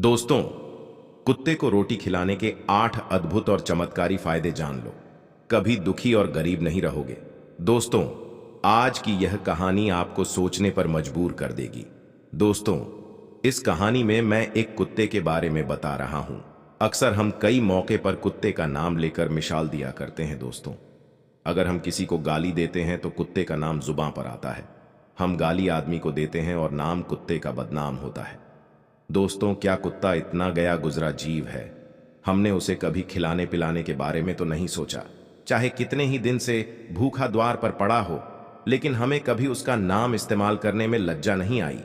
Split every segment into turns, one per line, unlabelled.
दोस्तों, कुत्ते को रोटी खिलाने के 8 अद्भुत और चमत्कारी फायदे जान लो। कभी दुखी और गरीब नहीं रहोगे। दोस्तों, आज की यह कहानी आपको सोचने पर मजबूर कर देगी। दोस्तों, इस कहानी में मैं एक कुत्ते के बारे में बता रहा हूं। अक्सर हम कई मौके पर कुत्ते का नाम लेकर मिसाल दिया करते हैं। दोस्तों, अगर हम किसी को गाली देते हैं तो कुत्ते का नाम जुबां पर आता है। हम गाली आदमी को देते हैं और नाम कुत्ते का बदनाम होता है। दोस्तों, क्या कुत्ता इतना गया गुजरा जीव है? हमने उसे कभी खिलाने पिलाने के बारे में तो नहीं सोचा, चाहे कितने ही दिन से भूखा द्वार पर पड़ा हो, लेकिन हमें कभी उसका नाम इस्तेमाल करने में लज्जा नहीं आई।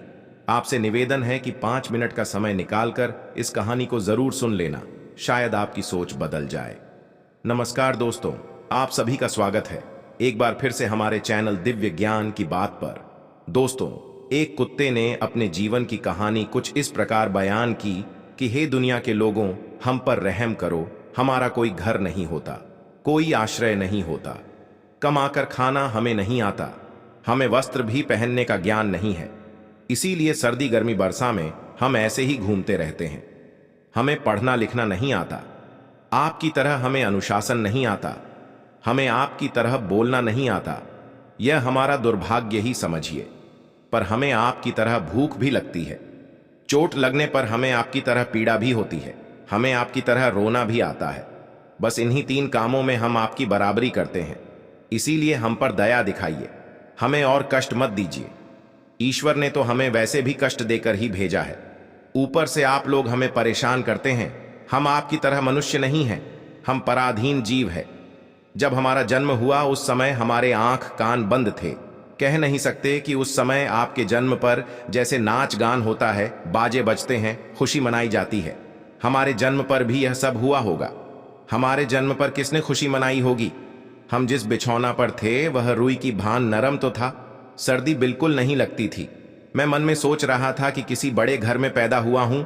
आपसे निवेदन है कि 5 मिनट का समय निकालकर इस कहानी को जरूर सुन लेना, शायद आपकी सोच बदल जाए। नमस्कार दोस्तों, आप सभी का स्वागत है एक बार फिर से हमारे चैनल दिव्य ज्ञान की बात पर। दोस्तों, एक कुत्ते ने अपने जीवन की कहानी कुछ इस प्रकार बयान की कि हे दुनिया के लोगों, हम पर रहम करो। हमारा कोई घर नहीं होता, कोई आश्रय नहीं होता, कमाकर खाना हमें नहीं आता, हमें वस्त्र भी पहनने का ज्ञान नहीं है, इसीलिए सर्दी गर्मी बरसा में हम ऐसे ही घूमते रहते हैं। हमें पढ़ना लिखना नहीं आता, आपकी तरह हमें अनुशासन नहीं आता, हमें आपकी तरह बोलना नहीं आता। यह हमारा दुर्भाग्य ही समझिए। पर हमें आपकी तरह भूख भी लगती है, चोट लगने पर हमें आपकी तरह पीड़ा भी होती है, हमें आपकी तरह रोना भी आता है। बस इन्हीं 3 कामों में हम आपकी बराबरी करते हैं, इसीलिए हम पर दया दिखाइए, हमें और कष्ट मत दीजिए। ईश्वर ने तो हमें वैसे भी कष्ट देकर ही भेजा है, ऊपर से आप लोग हमें परेशान करते हैं। हम आपकी तरह मनुष्य नहीं हैं, हम पराधीन जीव हैं। जब हमारा जन्म हुआ उस समय हमारे आंख कान बंद थे। कह नहीं सकते कि उस समय आपके जन्म पर जैसे नाच गान होता है, बाजे बजते हैं, खुशी मनाई जाती है। हमारे जन्म पर भी यह सब हुआ होगा। हमारे जन्म पर किसने खुशी मनाई होगी? हम जिस बिछौना पर थे वह रुई की भान नरम तो था, सर्दी बिल्कुल नहीं लगती थी। मैं मन में सोच रहा था कि किसी बड़े घर में पैदा हुआ हूं,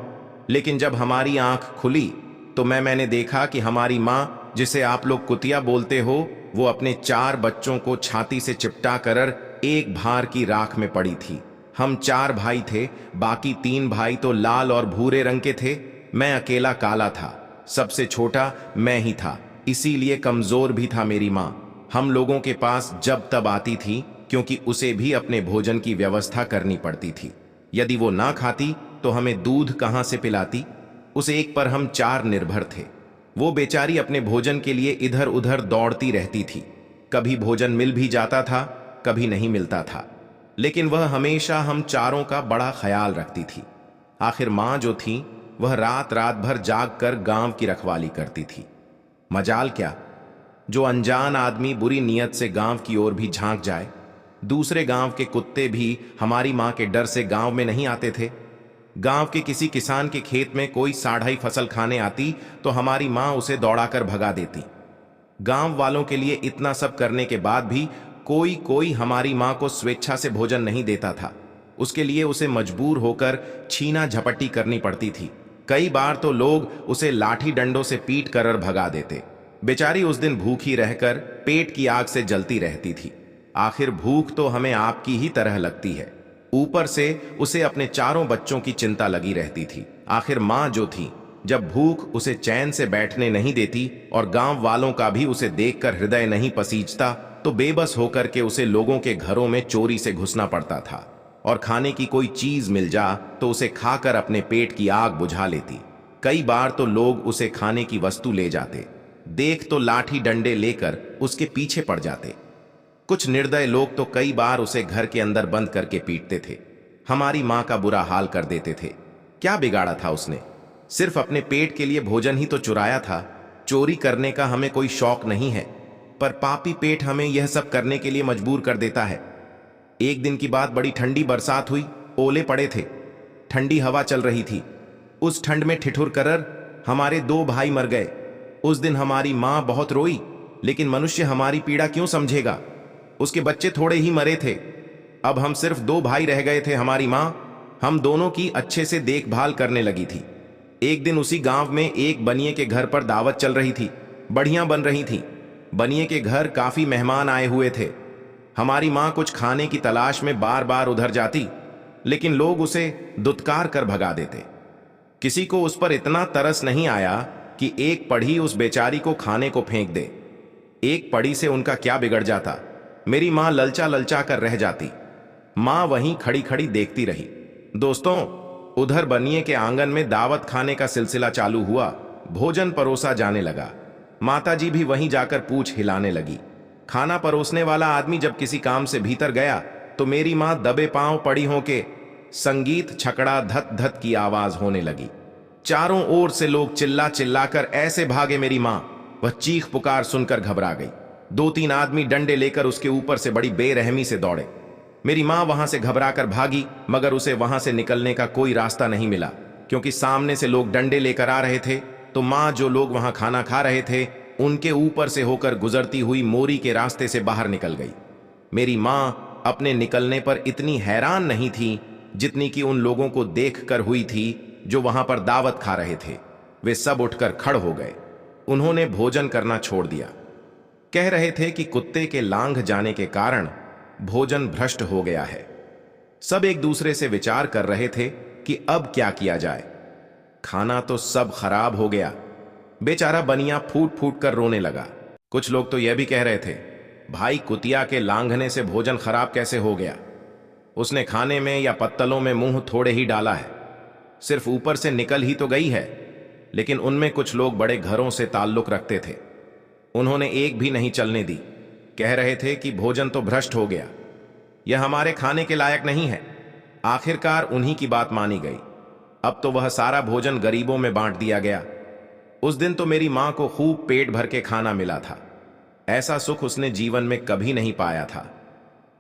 लेकिन जब हमारी आंख खुली तो मैंने देखा कि हमारी माँ, जिसे आप लोग कुतिया बोलते हो, वो अपने 4 बच्चों को छाती से चिपटा कर एक भार की राख में पड़ी थी। हम 4 भाई थे, बाकी 3 भाई तो लाल और भूरे रंग के थे। मैं अकेला काला था, सबसे छोटा मैं ही था, इसीलिए कमजोर भी था मेरी माँ। हम लोगों के पास जब तब आती थी, क्योंकि उसे भी अपने भोजन की व्यवस्था करनी पड़ती थी। यदि वो ना खाती तो हमें दूध कहाँ से पिलाती? उस एक पर हम 4 निर्भर थे। वो बेचारी अपने भोजन के लिए इधर उधर दौड़ती रहती थी। कभी भोजन मिल भी जाता था, कभी नहीं मिलता था, लेकिन वह हमेशा हम चारों का बड़ा ख्याल रखती थी। आखिर माँ जो थी वह रात रात भर जाग कर गांव की रखवाली करती थी। मजाल क्या, जो अनजान आदमी बुरी नीयत से गांव की ओर भी झांक जाए। दूसरे गांव के कुत्ते भी हमारी माँ के डर से गांव में नहीं आते थे। गांव के किसी किसान के खेत में कोई साढ़ाई फसल खाने आती तो हमारी माँ उसे दौड़ाकर भगा देती। गांव वालों के लिए इतना सब करने के बाद भी कोई हमारी माँ को स्वेच्छा से भोजन नहीं देता था। उसके लिए उसे मजबूर होकर छीना झपटी करनी पड़ती थी। कई बार तो लोग उसे लाठी डंडों से पीट कर भगा देते। बेचारी उस दिन भूखी रहकर पेट की आग से जलती रहती थी। आखिर भूख तो हमें आपकी ही तरह लगती है, ऊपर से उसे अपने 4 बच्चों की चिंता लगी रहती थी। आखिर माँ जो थी, जब भूख उसे चैन से बैठने नहीं देती और गांव वालों का भी उसे देखकर हृदय नहीं पसीजता, तो बेबस होकर के उसे लोगों के घरों में चोरी से घुसना पड़ता था और खाने की कोई चीज मिल जा तो उसे खाकर अपने पेट की आग बुझा लेती। कई बार तो लोग उसे खाने की वस्तु ले जाते, देख तो लाठी डंडे लेकर उसके पीछे पड़ जाते। कुछ निर्दय लोग तो कई बार उसे घर के अंदर बंद करके पीटते थे। हमारी माँ का बुरा हाल कर देते थे। क्या बिगाड़ा था उसने? सिर्फ अपने पेट के लिए भोजन ही तो चुराया था। चोरी करने का हमें कोई शौक नहीं है, पर पापी पेट हमें यह सब करने के लिए मजबूर कर देता है। एक दिन की बात, बड़ी ठंडी बरसात हुई, ओले पड़े थे, ठंडी हवा चल रही थी। उस ठंड में ठिठुर कर हमारे 2 भाई मर गए। उस दिन हमारी माँ बहुत रोई, लेकिन मनुष्य हमारी पीड़ा क्यों समझेगा? उसके बच्चे थोड़े ही मरे थे। अब हम सिर्फ 2 भाई रह गए थे। हमारी माँ हम दोनों की अच्छे से देखभाल करने लगी थी। एक दिन उसी गांव में एक बनिए के घर पर दावत चल रही थी, बढ़िया बन रही थी। बनिए के घर काफी मेहमान आए हुए थे। हमारी माँ कुछ खाने की तलाश में बार बार उधर जाती, लेकिन लोग उसे दुत्कार कर भगा देते। किसी को उस पर इतना तरस नहीं आया कि एक पड़ी उस बेचारी को खाने को फेंक दे। एक पड़ी से उनका क्या बिगड़ जाता। मेरी मां ललचा ललचा कर रह जाती। मां वहीं खड़ी खड़ी देखती रही। दोस्तों, उधर बनिए के आंगन में दावत खाने का सिलसिला चालू हुआ। भोजन परोसा जाने लगा। माताजी भी वहीं जाकर पूछ हिलाने लगी। खाना परोसने वाला आदमी जब किसी काम से भीतर गया तो मेरी मां दबे पांव पड़ी होके संगीत छकड़ा धत धत की आवाज होने लगी। चारों ओर से लोग चिल्ला चिल्लाकर ऐसे भागे, मेरी मां वह चीख पुकार सुनकर घबरा गई। 2-3 आदमी डंडे लेकर उसके ऊपर से बड़ी बेरहमी से दौड़े। मेरी मां वहां से घबराकर भागी, मगर उसे वहां से निकलने का कोई रास्ता नहीं मिला, क्योंकि सामने से लोग डंडे लेकर आ रहे थे। तो मां जो लोग वहां खाना खा रहे थे उनके ऊपर से होकर गुजरती हुई मोरी के रास्ते से बाहर निकल गई। मेरी मां अपने निकलने पर इतनी हैरान नहीं थी जितनी कि उन लोगों को देखकर हुई थी जो वहां पर दावत खा रहे थे। वे सब उठकर खड़ हो गए। उन्होंने भोजन करना छोड़ दिया। कह रहे थे कि कुत्ते के लांघ जाने के कारण भोजन भ्रष्ट हो गया है। सब एक दूसरे से विचार कर रहे थे कि अब क्या किया जाए। खाना तो सब खराब हो गया। बेचारा बनिया फूट फूट कर रोने लगा। कुछ लोग तो यह भी कह रहे थे, भाई कुतिया के लांघने से भोजन खराब कैसे हो गया? उसने खाने में या पत्तलों में मुंह थोड़े ही डाला है, सिर्फ ऊपर से निकल ही तो गई है। लेकिन उनमें कुछ लोग बड़े घरों से ताल्लुक रखते थे। उन्होंने एक भी नहीं चलने दी। कह रहे थे कि भोजन तो भ्रष्ट हो गया, यह हमारे खाने के लायक नहीं है। आखिरकार उन्हीं की बात मानी गई। अब तो वह सारा भोजन गरीबों में बांट दिया गया। उस दिन तो मेरी मां को खूब पेट भर के खाना मिला था। ऐसा सुख उसने जीवन में कभी नहीं पाया था।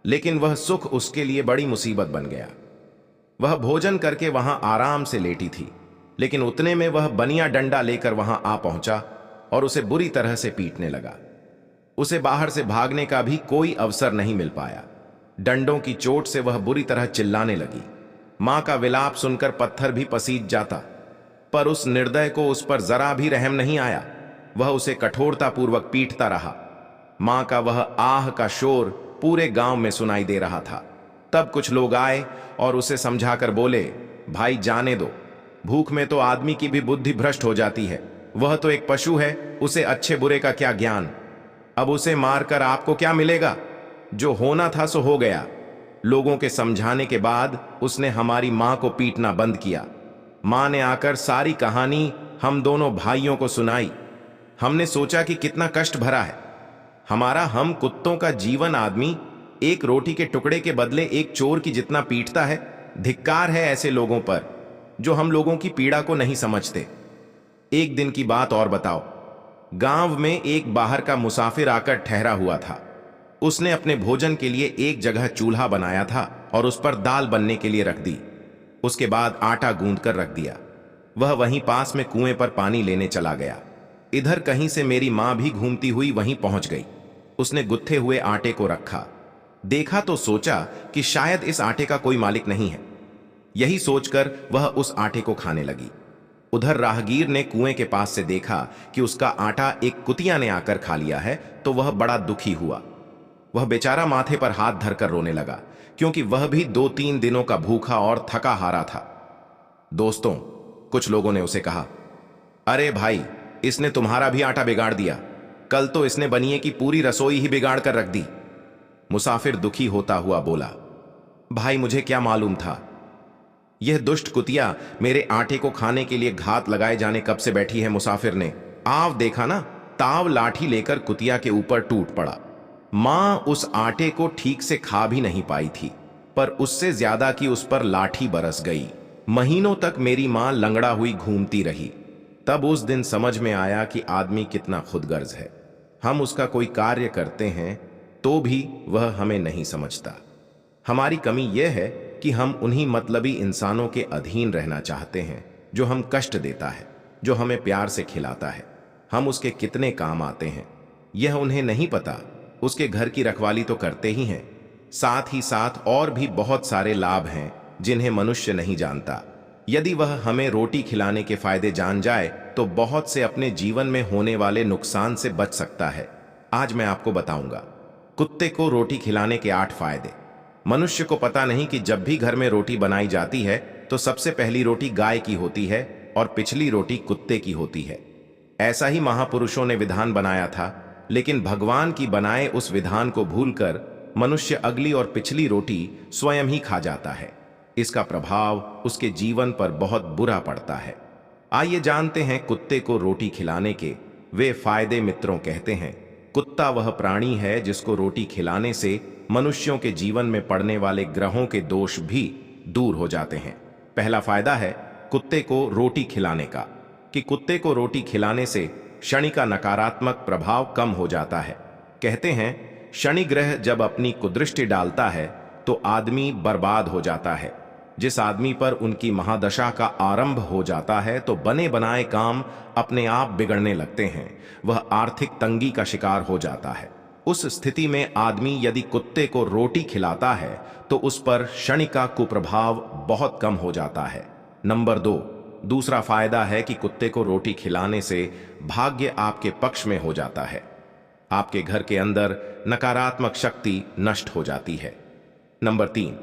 लेकिन वह सुख उसके लिए बड़ी मुसीबत बन गया। वह भोजन करके वहां आराम से लेटी थी, लेकिन उतने में वह बनिया डंडा लेकर वहां आ पहुंचा और उसे बुरी तरह से पीटने लगा। उसे बाहर से भागने का भी कोई अवसर नहीं मिल पाया। डंडों की चोट से वह बुरी तरह चिल्लाने लगी। मां का विलाप सुनकर पत्थर भी पसीज जाता, पर उस निर्दय को उस पर जरा भी रहम नहीं आया। वह उसे कठोरतापूर्वक पीटता रहा। मां का वह आह का शोर पूरे गांव में सुनाई दे रहा था। तब कुछ लोग आए और उसे समझाकर बोले, भाई जाने दो, भूख में तो आदमी की भी बुद्धि भ्रष्ट हो जाती है। वह तो एक पशु है, उसे अच्छे बुरे का क्या ज्ञान। अब उसे मारकर आपको क्या मिलेगा? जो होना था सो हो गया। लोगों के समझाने के बाद उसने हमारी मां को पीटना बंद किया। मां ने आकर सारी कहानी हम दोनों भाइयों को सुनाई। हमने सोचा कि कितना कष्ट भरा है हमारा। हम कुत्तों का जीवन आदमी एक रोटी के टुकड़े के बदले एक चोर की जितना पीटता है। धिक्कार है ऐसे लोगों पर जो हम लोगों की पीड़ा को नहीं समझते। एक दिन की बात और बताओ। गांव में एक बाहर का मुसाफिर आकर ठहरा हुआ था। उसने अपने भोजन के लिए एक जगह चूल्हा बनाया था और उस पर दाल बनने के लिए रख दी। उसके बाद आटा गूंद कर रख दिया। वह वहीं पास में कुएं पर पानी लेने चला गया। इधर कहीं से मेरी मां भी घूमती हुई वहीं पहुंच गई। उसने गुत्थे हुए आटे को रखा। देखा तो सोचा कि शायद इस आटे का कोई मालिक नहीं है। यही सोचकर वह उस आटे को खाने लगी। उधर राहगीर ने कुएं के पास से देखा कि उसका आटा एक कुतिया ने आकर खा लिया है, तो वह बड़ा दुखी हुआ। वह बेचारा माथे पर हाथ धरकर रोने लगा, क्योंकि वह भी 2-3 दिनों का भूखा और थका हारा था। दोस्तों, कुछ लोगों ने उसे कहा, अरे भाई, इसने तुम्हारा भी आटा बिगाड़ दिया। कल तो इसने बनिए की पूरी रसोई ही बिगाड़ कर रख दी। मुसाफिर दुखी होता हुआ बोला, भाई मुझे क्या मालूम था। यह दुष्ट कुतिया मेरे आटे को खाने के लिए घात लगाए जाने कब से बैठी है। मुसाफिर ने आव देखा ना, ताव लाठी लेकर कुतिया के ऊपर टूट पड़ा। मां उस आटे को ठीक से खा भी नहीं पाई थी, पर उससे ज्यादा की उस पर लाठी बरस गई। महीनों तक मेरी मां लंगड़ा हुई घूमती रही। तब उस दिन समझ में आया कि आदमी कितना खुदगर्ज है। हम उसका कोई कार्य करते हैं तो भी वह हमें नहीं समझता। हमारी कमी यह है कि हम उन्हीं मतलबी इंसानों के अधीन रहना चाहते हैं जो हम कष्ट देता है, जो हमें प्यार से खिलाता है। हम उसके कितने काम आते हैं यह उन्हें नहीं पता। उसके घर की रखवाली तो करते ही हैं, साथ ही साथ और भी बहुत सारे लाभ हैं जिन्हें मनुष्य नहीं जानता। यदि वह हमें रोटी खिलाने के फायदे जान जाए तो बहुत से अपने जीवन में होने वाले नुकसान से बच सकता है। आज मैं आपको बताऊंगा कुत्ते को रोटी खिलाने के 8 फायदे। मनुष्य को पता नहीं कि जब भी घर में रोटी बनाई जाती है तो सबसे पहली रोटी गाय की होती है और पिछली रोटी कुत्ते की होती है। ऐसा ही महापुरुषों ने विधान बनाया था, लेकिन भगवान की बनाए उस विधान को भूलकर मनुष्य अगली और पिछली रोटी स्वयं ही खा जाता है। इसका प्रभाव उसके जीवन पर बहुत बुरा पड़ता है। आइए जानते हैं कुत्ते को रोटी खिलाने के वे फायदे। मित्रों, कहते हैं कुत्ता वह प्राणी है जिसको रोटी खिलाने से मनुष्यों के जीवन में पड़ने वाले ग्रहों के दोष भी दूर हो जाते हैं। पहला फायदा है कुत्ते को रोटी खिलाने का, कि कुत्ते को रोटी खिलाने से शनि का नकारात्मक प्रभाव कम हो जाता है। कहते हैं शनि ग्रह जब अपनी कुदृष्टि डालता है तो आदमी बर्बाद हो जाता है। जिस आदमी पर उनकी महादशा का आरंभ हो जाता है तो बने बनाए काम अपने आप बिगड़ने लगते हैं, वह आर्थिक तंगी का शिकार हो जाता है। उस स्थिति में आदमी यदि कुत्ते को रोटी खिलाता है तो उस पर शनि का कुप्रभाव बहुत कम हो जाता है। नंबर 2, दूसरा फायदा है कि कुत्ते को रोटी खिलाने से भाग्य आपके पक्ष में हो जाता है। आपके घर के अंदर नकारात्मक शक्ति नष्ट हो जाती है। नंबर 3,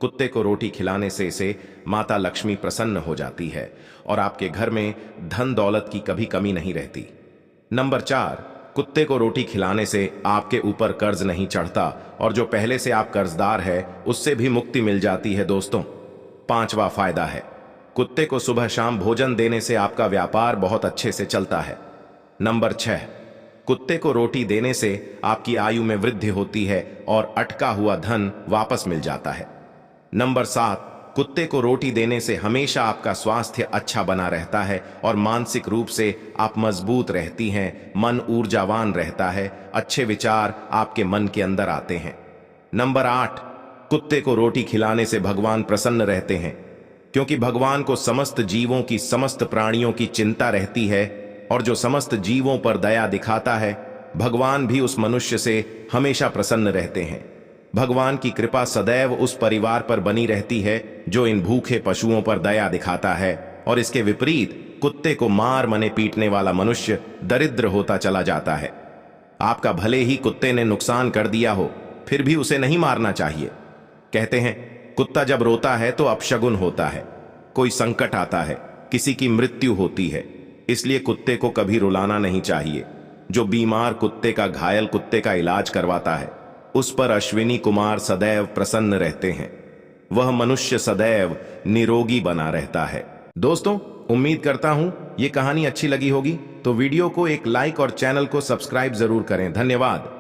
कुत्ते को रोटी खिलाने से माता लक्ष्मी प्रसन्न हो जाती है और आपके घर में धन दौलत की कभी कमी नहीं रहती। नंबर 4, कुत्ते को रोटी खिलाने से आपके ऊपर कर्ज नहीं चढ़ता और जो पहले से आप कर्जदार है उससे भी मुक्ति मिल जाती है। दोस्तों, 5वां फायदा है कुत्ते को सुबह शाम भोजन देने से आपका व्यापार बहुत अच्छे से चलता है। नंबर 6, कुत्ते को रोटी देने से आपकी आयु में वृद्धि होती है और अटका हुआ धन वापस मिल जाता है। नंबर 7, कुत्ते को रोटी देने से हमेशा आपका स्वास्थ्य अच्छा बना रहता है और मानसिक रूप से आप मजबूत रहती हैं, मन ऊर्जावान रहता है, अच्छे विचार आपके मन के अंदर आते हैं। नंबर 8, कुत्ते को रोटी खिलाने से भगवान प्रसन्न रहते हैं, क्योंकि भगवान को समस्त जीवों की, समस्त प्राणियों की चिंता रहती है और जो समस्त जीवों पर दया दिखाता है भगवान भी उस मनुष्य से हमेशा प्रसन्न रहते हैं। भगवान की कृपा सदैव उस परिवार पर बनी रहती है जो इन भूखे पशुओं पर दया दिखाता है, और इसके विपरीत कुत्ते को मार मने पीटने वाला मनुष्य दरिद्र होता चला जाता है। आपका भले ही कुत्ते ने नुकसान कर दिया हो, फिर भी उसे नहीं मारना चाहिए। कहते हैं कुत्ता जब रोता है तो अपशगुन होता है, कोई संकट आता है, किसी की मृत्यु होती है, इसलिए कुत्ते को कभी रुलाना नहीं चाहिए। जो बीमार कुत्ते का, घायल कुत्ते का इलाज करवाता है उस पर अश्विनी कुमार सदैव प्रसन्न रहते हैं, वह मनुष्य सदैव निरोगी बना रहता है। दोस्तों, उम्मीद करता हूं ये कहानी अच्छी लगी होगी, तो वीडियो को एक लाइक और चैनल को सब्सक्राइब जरूर करें। धन्यवाद।